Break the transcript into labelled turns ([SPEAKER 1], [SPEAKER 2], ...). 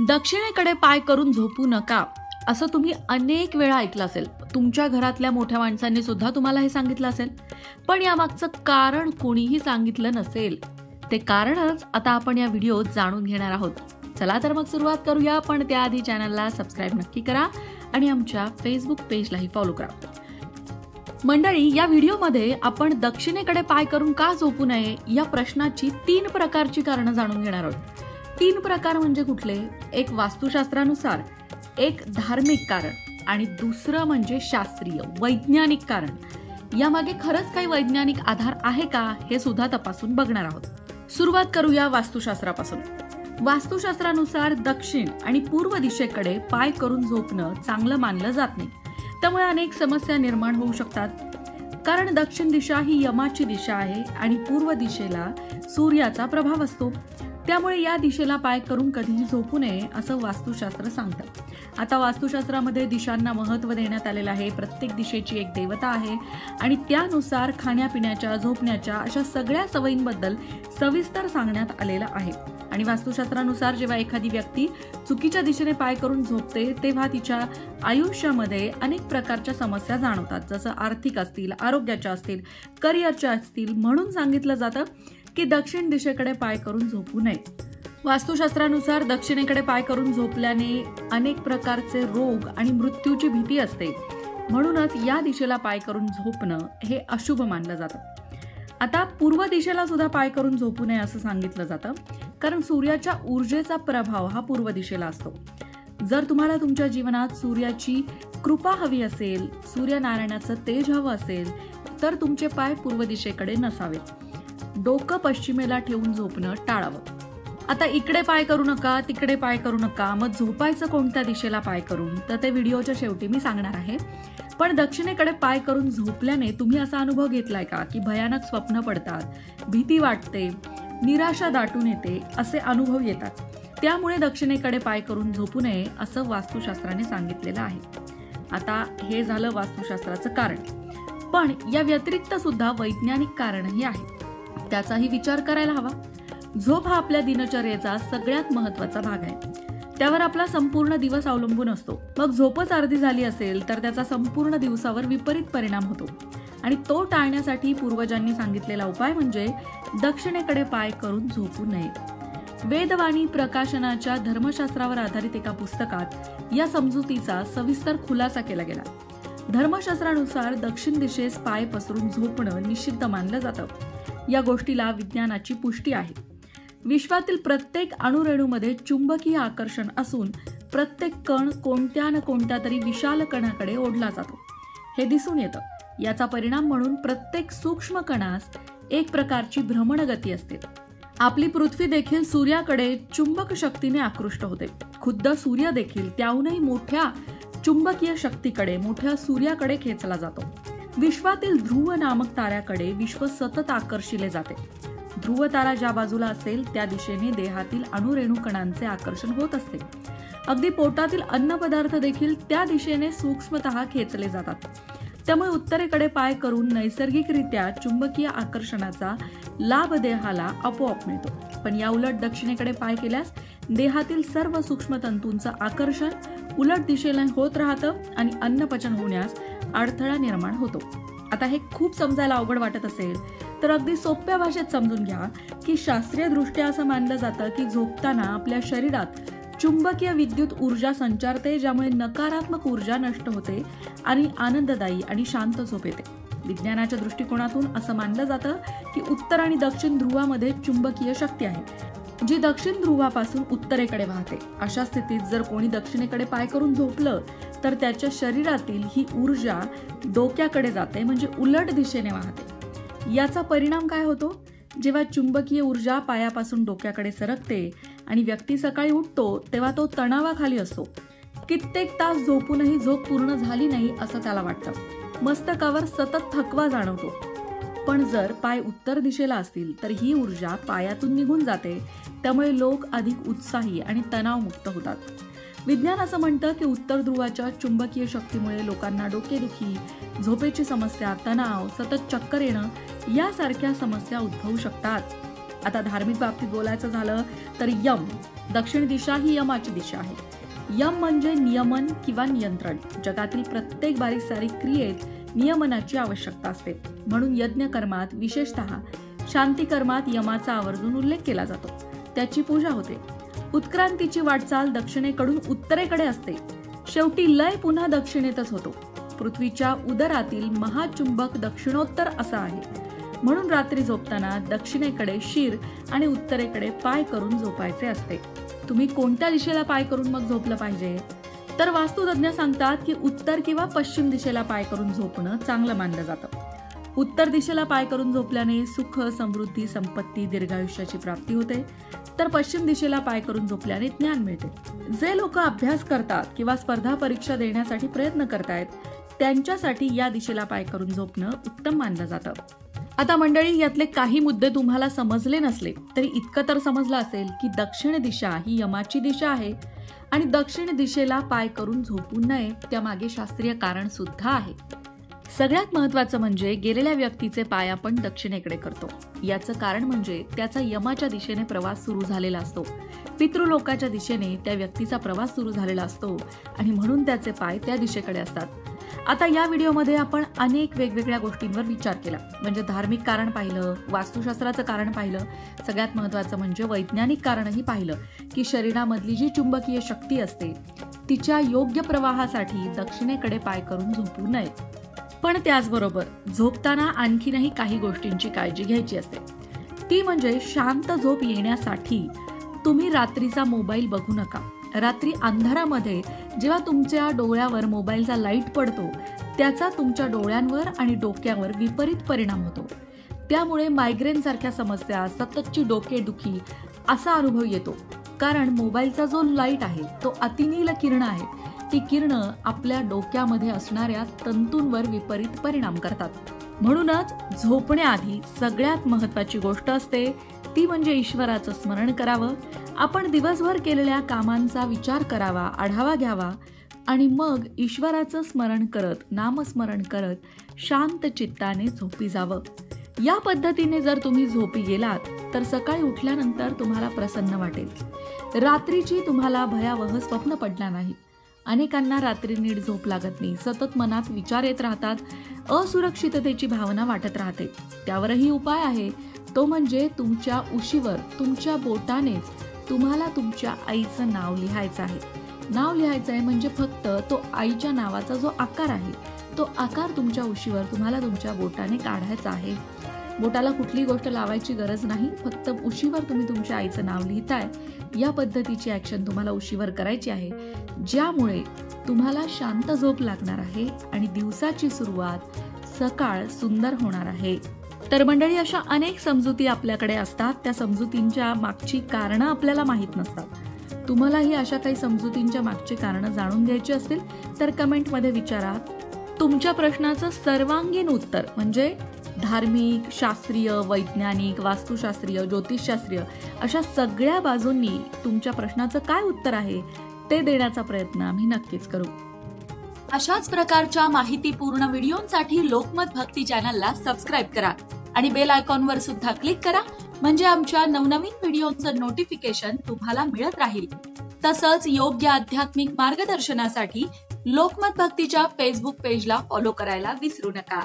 [SPEAKER 1] दक्षिणेकडे पाय करून झोपू नका असं तुम्ही अनेक वेळा ऐकलं असेल. तुमच्या घरातल्या मोठ्या माणसांनी सुद्धा तुम्हाला हे सांगितलं असेल, पण यामागचं कारण कोणीही सांगितलं नसेल. ते कारणच आता आपण या व्हिडिओत जाणून घेणार आहोत. चला तर मग सुरुवात करूया, पण त्याआधी चॅनलला सबस्क्राईब नक्की करा आणि आमच्या फेसबुक पेजलाही फॉलो करा. मंडळी, या व्हिडिओमध्ये आपण दक्षिणेकडे पाय करून का झोपू नये या प्रश्नाची 3 प्रकारची कारणं जाणून घेणार आहोत. 3 प्रकार म्हणजे कुठले? एक वास्तुशास्त्रानुसार, एक धार्मिक कारण आणि दुसरं म्हणजे शास्त्रीय वैज्ञानिक कारण. यामागे खरंच काही वैज्ञानिक आधार आहे का हे सुद्धा तपासून बघणार आहोत. सुरुवात करूया वास्तुशास्त्रापासून. वास्तुशास्त्रानुसार दक्षिण आणि पूर्व दिशेकडे पाय करून झोपणं चांगलं मानलं जात नाही. त्यामुळे अनेक समस्या निर्माण होऊ शकतात. कारण दक्षिण दिशा ही यमाची दिशा आहे आणि पूर्व दिशेला सूर्याचा प्रभाव असतो. त्यामुळे या दिशेला पाय करून कधीही झोपू नये असं वास्तुशास्त्र सांगतं. आता वास्तुशास्त्रामध्ये दिशांना महत्त्व देण्यात आलेलं आहे. प्रत्येक दिशेची एक देवता आहे आणि त्यानुसार खाण्यापिण्याच्या, झोपण्याच्या अशा सगळ्या सवयींबद्दल सविस्तर सांगण्यात आलेलं आहे. आणि वास्तुशास्त्रानुसार जेव्हा एखादी व्यक्ती चुकीच्या दिशेने पाय करून झोपते तेव्हा तिच्या आयुष्यामध्ये अनेक प्रकारच्या समस्या जाणवतात, जसं आर्थिक असतील, आरोग्याच्या असतील, करिअरच्या असतील. म्हणून सांगितलं जातं की दक्षिण दिशेकडे पाय करून झोपू नये. वास्तुशास्त्रानुसार दक्षिणेकडे पाय करून झोपल्याने अनेक प्रकारचे रोग आणि मृत्यूची भीती असते. म्हणूनच या दिशेला पाय करून झोपणं हे अशुभ मानलं जातं. आता पूर्व दिशेला सुद्धा पाय करून झोपू नये असं सांगितलं जातं, कारण सूर्याच्या ऊर्जेचा प्रभाव हा पूर्व दिशेला असतो. जर तुम्हाला तुमच्या जीवनात सूर्याची कृपा हवी असेल, सूर्यनारायणाचं तेज हवं असेल, तर तुमचे पाय पूर्व दिशेकडे नसावेत. डोकं पश्चिमेला ठेवून झोपणं टाळावं. आता इकडे पाय करू नका, तिकडे पाय करू नका. मग झोपायचं कोणत्या दिशेला पाय करून, तर ते व्हिडिओच्या शेवटी मी सांगणार आहे. पण दक्षिणेकडे पाय करून झोपल्याने तुम्ही असा अनुभव घेतलाय का की भयानक स्वप्न पडतात, भीती वाटते, निराशा दाटून येते, असे अनुभव येतात. त्यामुळे दक्षिणेकडे पाय करून झोपू नये असं वास्तुशास्त्राने सांगितलेलं आहे. आता हे झालं वास्तुशास्त्राचं कारण. पण या व्यतिरिक्त सुद्धा वैज्ञानिक कारणही आहे. त्याचाही विचार करायला हवा. झोप हा आपल्या दिनचर्येचा सगळ्यात महत्त्वाचा भाग आहे. त्यावर आपला संपूर्ण दिवस अवलंबून असतो. मग झोपच अर्धी झाली असेल तर त्याचा संपूर्ण दिवसावर विपरीत परिणाम होतो. आणि तो टाळण्यासाठी पूर्वजांनी सांगितलेला उपाय म्हणजे दक्षिणेकडे पाय करून झोपू नये. वेदवाणी प्रकाशनाच्या धर्मशास्त्रावर आधारित एका पुस्तकात या समजुतीचा सविस्तर खुलासा केला गेला. धर्मशास्त्रानुसार दक्षिण दिशेस पाय पसरून झोपणं निषिद्ध मानलं जातं. या गोष्टीला विज्ञानाची पुष्टी आहे. विश्वातील प्रत्येक अणुरेणूमध्ये चुंबकीय आकर्षण असून प्रत्येक कण कोणत्या न कोणत्या तरी विशाल कणाकडे ओढला जातो. हे दिसून येतं. याचा परिणाम म्हणून प्रत्येक सूक्ष्म कणास एक प्रकारची भ्रमणगती असते. आपली पृथ्वी देखील सूर्याकडे चुंबक शक्तीने आकृष्ट होते. खुद्द सूर्य देखील त्याहूनही मोठ्या चुंबकीय शक्तीकडे, मोठ्या सूर्याकडे खेचला जातो. विश्वातील ध्रुव नामक ताऱ्याकडे विश्व सतत आकर्षिले जाते. ध्रुव तारा ज्या बाजूला असेल त्या दिशेने देहातील अणुरेणू कणांचे आकर्षण होत असते. अगदी पोटातील अन्नपदार्थ देखील त्या दिशेने सूक्ष्मतः खेचले जातात. त्यामुळे उत्तरेकडे पाय करून नैसर्गिकरित्या चुंबकीय आकर्षणाचा लाभ देहाला आपोआप मिळतो. पण या उलट दक्षिणेकडे पाय केल्यास देहातील सर्व सूक्ष्म तंतूंचं आकर्षण उलट दिशेला होत राहतं आणि अन्नपचन होण्यास अडथळा निर्माण होतो. आता हे खूप समजायला अवघड वाटत असेल तर अगदी सोप्या भाषेत समजून घ्या की शास्त्रीय दृष्ट्या असं मानलं जातं की झोपताना आपल्या शरीरात चुंबकीय विद्युत ऊर्जा संचारते, ज्यामुळे नकारात्मक ऊर्जा नष्ट होते आणि आनंददायी आणि शांत झोप येते. विज्ञानाच्या दृष्टिकोनातून असं मानलं जातं की उत्तर आणि दक्षिण ध्रुवामध्ये चुंबकीय शक्ती आहे, जी दक्षिण ध्रुवापासून उत्तरेकडे वाहते. अशा स्थितीत जर कोणी दक्षिणेकडे पाय करून झोपलं तर त्याच्या शरीरातील ही ऊर्जा डोक्याकडे जाते, म्हणजे उलट दिशेने वाहते. याचा परिणाम काय होतो? जेव्हा चुंबकीय ऊर्जा पायापासून डोक्याकडे सरकते आणि व्यक्ती सकाळी उठतो तेव्हा तो तणावाखाली असतो. कित्येक तास झोपूनही झोप पूर्ण झाली नाही असं त्याला वाटतं. मस्तकावर सतत थकवा जाणवतो. पण जर पाय उत्तर दिशेला असतील तर ही ऊर्जा पायातून निघून जाते. त्यामुळे लोक अधिक उत्साही आणि तणावमुक्त होतात. विज्ञान असं म्हणतं की उत्तर ध्रुवाच्या चुंबकीय शक्तीमुळे लोकांना डोकेदुखी, झोपेची समस्या, तणाव, सतत चक्कर येणं यासारख्या समस्या उद्भवू शकतात. आता धार्मिक बाबतीत बोलायचं झालं तर यम दक्षिण दिशा ही यमाची दिशा आहे। यम म्हणजे नियमन किंवा नियंत्रण। जगातील प्रत्येक बारीक सारीक क्रियेत नियमनाची आवश्यकता असते, म्हणून यज्ञ कर्मात विशेषतः शांती कर्मात यमाचा आवर्जून उल्लेख केला जातो, त्याची पूजा होते। उत्क्रांतीची वाटचाल दक्षिणेकडून उत्तरेकडे असते, शेवटी लय पुन्हा दक्षिणेतच होतो। पृथ्वीच्या उदरातील महाचुंबक दक्षिणोत्तर असा आहे, म्हणून रात्री झोपताना दक्षिणेकडे शिर आणि उत्तरेकडे पाय करून झोपायचे असते। तुम्ही कोणत्या दिशेला पाय करून मग झोपलं पाहिजे? तर वास्तुतज्ञ सांगतात की उत्तर किंवा पश्चिम दिशेला पाय करून झोपणं चांगलं मानलं जातं। उत्तर दिशेला पाय करून झोपल्याने सुख, समृद्धी, संपत्ती, दीर्घायुष्याची प्राप्ती होते, तर पश्चिम दिशेला पाय करून झोपल्याने ज्ञान मिळते। जे लोक अभ्यास करतात किंवा स्पर्धा परीक्षा देण्यासाठी प्रयत्न करतायत, त्यांच्यासाठी या दिशेला पाय करून झोपणं उत्तम मानलं जातं। आता मंडळी, यातले काही मुद्दे तुम्हाला समजले नसले तरी इतकं तर समजलं असेल की दक्षिण दिशा ही यमाची दिशा आहे आणि दक्षिण दिशेला पाय करून झोपू नये, त्यामागे शास्त्रीय कारण सुद्धा आहे। सगळ्यात महत्त्वाचं म्हणजे गेलेल्या व्यक्तीचे पाय आपण दक्षिणेकडे करतो, याचं कारण म्हणजे त्याचा यमाच्या दिशेने प्रवास सुरू झालेला असतो, पितृलोकाच्या दिशेने त्या व्यक्तीचा प्रवास सुरू झालेला असतो आणि म्हणून त्याचे पाय त्या दिशेकडे असतात। आता या व्हिडिओमध्ये आपण अनेक वेगवेगळ्या गोष्टींवर विचार केला, म्हणजे धार्मिक कारण पाहिलं, वास्तुशास्त्राचं कारण पाहिलं, सगळ्यात महत्त्वाचं म्हणजे वैज्ञानिक कारणही पाहिलं की शरीरामधली जी चुंबकीय शक्ती असते तिच्या योग्य प्रवाहासाठी दक्षिणेकडे पाय करून झोपू नये। पण त्याचबरोबर झोपताना आणखीनही काही गोष्टींची काळजी घ्यायची असते, ती म्हणजे शांत झोप येण्यासाठी तुम्ही रात्रीचा मोबाईल बघू नका। रात्री अंधारामध्ये जेव्हा तुमच्या डोळ्यावर मोबाईलचा लाईट पडतो, त्याचा तुमच्या डोळ्यांवर आणि डोक्यावर विपरीत परिणाम होतो। त्यामुळे मायग्रेन सारख्या समस्या, सततची डोकेदुखी असा अनुभव येतो, कारण मोबाईलचा जो लाईट आहे तो अतिनील किरण आहे, ती किरणं आपल्या डोक्यामध्ये असणाऱ्या तंतूंवर विपरीत परिणाम करतात। म्हणूनच झोपण्याआधी सगळ्यात महत्त्वाची गोष्ट असते ती म्हणजे ईश्वराचं स्मरण करावं। आपण दिवसभर केलेल्या कामांचा विचार करावा, आढावा घ्यावा आणि मग ईश्वराचं स्मरण करत, नामस्मरण करत शांत चित्ताने झोपी जावं। या पद्धतीने जर तुम्ही झोपी गेलात तर सकाळी उठल्यानंतर तुम्हाला प्रसन्न वाटेल, रात्रीची तुम्हाला भयावह स्वप्न पडणार नाही। अनेकांना रात्री नीट झोप लागत नाही, सतत मनात विचार येत राहतात, असुरक्षिततेची भावना वाटत राहते। त्यावरही उपाय आहे, तो म्हणजे तुमच्या उशीवर तुमच्या बोटानेच तुम्हाला तुमच्या आईचं नाव लिहायचं आहे। नाव लिहायचं आहे म्हणजे फक्त तो आईच्या नावाचा जो आकार आहे तो आकार तुमच्या उशीवर तुम्हाला तुमच्या बोटाने काढायचा आहे। बोटाला कुठली गोष्ट लावायची गरज नाही, फक्त उशीवर तुम्ही तुमच्या आईचं नाव लिहिताय, या पद्धतीची ऍक्शन तुम्हाला उशीवर करायची आहे, ज्यामुळे तुम्हाला शांत झोप लागणार आहे आणि दिवसाची सुरुवात सकाळ सुंदर होणार आहे। तर मंडळी, अशा अनेक समजुती आपल्याकडे असतात, त्या समजुतींच्या मागची कारणं आपल्याला माहीत नसतात। तुम्हालाही अशा काही समजुतींच्या मागची कारणं जाणून घ्यायची असतील तर कमेंटमध्ये विचारा। तुमच्या प्रश्नाचं सर्वांगीण उत्तर म्हणजे धार्मिक, शास्त्रीय, वैज्ञानिक, वास्तुशास्त्रीय, ज्योतिषशास्त्रीय अशा सगळ्या बाजूंनी तुमच्या प्रश्नाचं काय उत्तर आहे ते देण्याचा प्रयत्न आम्ही नक्कीच करू।
[SPEAKER 2] अशाच प्रकारच्या माहितीपूर्ण व्हिडिओंसाठी लोकमत भक्ती चॅनलला सबस्क्राईब करा आणि बेल आयकॉनवर सुद्धा क्लिक करा, म्हणजे आमच्या नवनवीन व्हिडिओंचं नोटिफिकेशन तुम्हाला मिळत राहील। तसंच योग्य आध्यात्मिक मार्गदर्शनासाठी लोकमत भक्तीच्या फेसबुक पेजला फॉलो करायला विसरू नका।